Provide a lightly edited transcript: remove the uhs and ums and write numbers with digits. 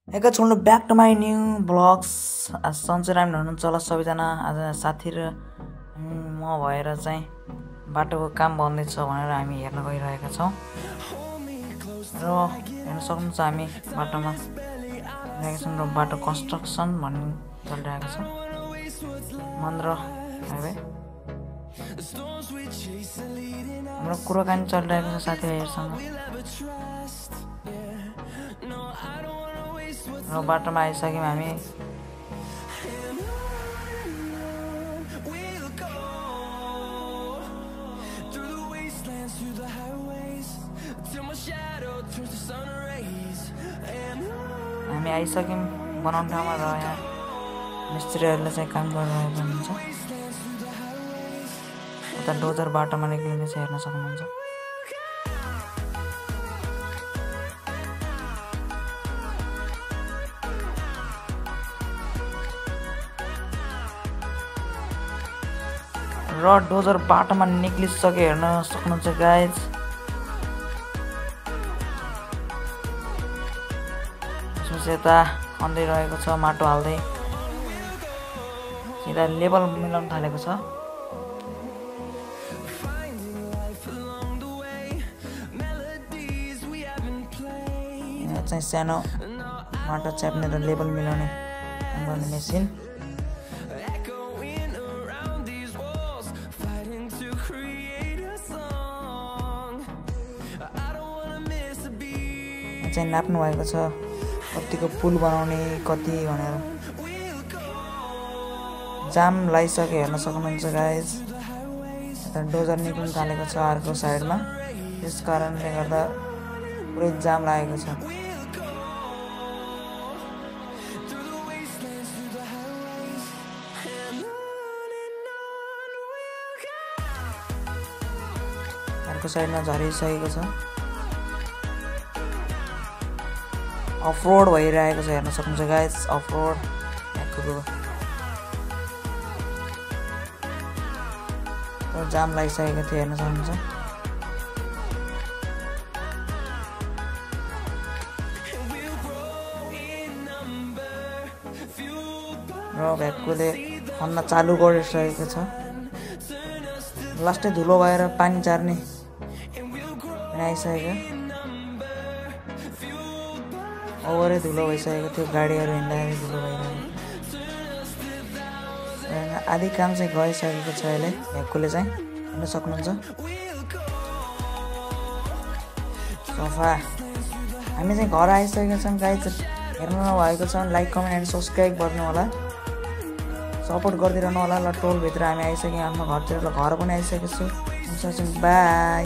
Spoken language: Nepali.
एकैछिन back to my new blogs. आज सन्चै राम्रो हुनुहुन्छ होला सबैजना। आज साथी र म भएर चाहिँ बाटोको काम बन्दैछ भनेर हामी हेर्न गइरहेका छौँ र हेर्न सक्नुहुन्छ हामी बाटोमा रहेका छौँ र बाटो कन्स्ट्रक्सन भन्ने चलिरहेको छ। मन्दिर हाइवे हाम्रो कुराकानी चलिरहेको छ साथीभाइहरूसँग र बाटोमा आइसक्यौँ हामी। हामी आइसक्यौँ बनाउने ठाउँमा र यहाँ मिस्त्रीहरूले चाहिँ काम गरिरहेको हुनुहुन्छ। उता डोजर बाटोमा निक्लिँदैछ हेर्न सक्नुहुन्छ। र डोजर बाटोमा निक्लिसक्यो हेर्न सक्नुहुन्छ गाइज। त्यसपछि यता खन्दै रहेको छ माटो हाल्दै सिधा लेभल मिलाउन थालेको छ। यहाँ चाहिँ सानो माटो च्याप्ने र लेभल मिलाउने काम गर्ने मेसिन। चाहिँ नाप्नु भएको छ कतिको पुल बनाउने कति भनेर। जाम लगाइसक्यो हेर्न सक्नुहुन्छ गाइज। यता डोजर निक्लिन थालेको छ अर्को साइडमा, त्यस कारणले गर्दा पुरै जाम लागेको छ। अर्को साइडमा झरिसकेको छ। अफरोड भइरहेको छ हेर्न सक्नुहुन्छ गाइज। अफरोड जाम लागिसकेको थियो हेर्न सक्नुहुन्छ। र भ्याकुले खन्न चालु गरिसकेको छ। लास्टै धुलो भएर पानी चार्ने आइसकेको। ओभरै धुलो भइसकेको थियो, गाडीहरू हिँड्दाखेरि धुलो भइरहेको। आधी काम चाहिँ गइसकेको छ अहिले भ्याकुले चाहिँ हेर्न सक्नुहुन्छ। सफा हामी चाहिँ घर आइसकेका छौँ गाइज। हेर्नु नभएको छ लाइक कमेन्ट एन्ड सब्सक्राइब गर्नु होला, सपोर्ट गरिदिरहनु होला। ल टोलभित्र हामी आइसक्यौँ आफ्नो घरतिर। ल घर पनि आइसकेको छु। बाई।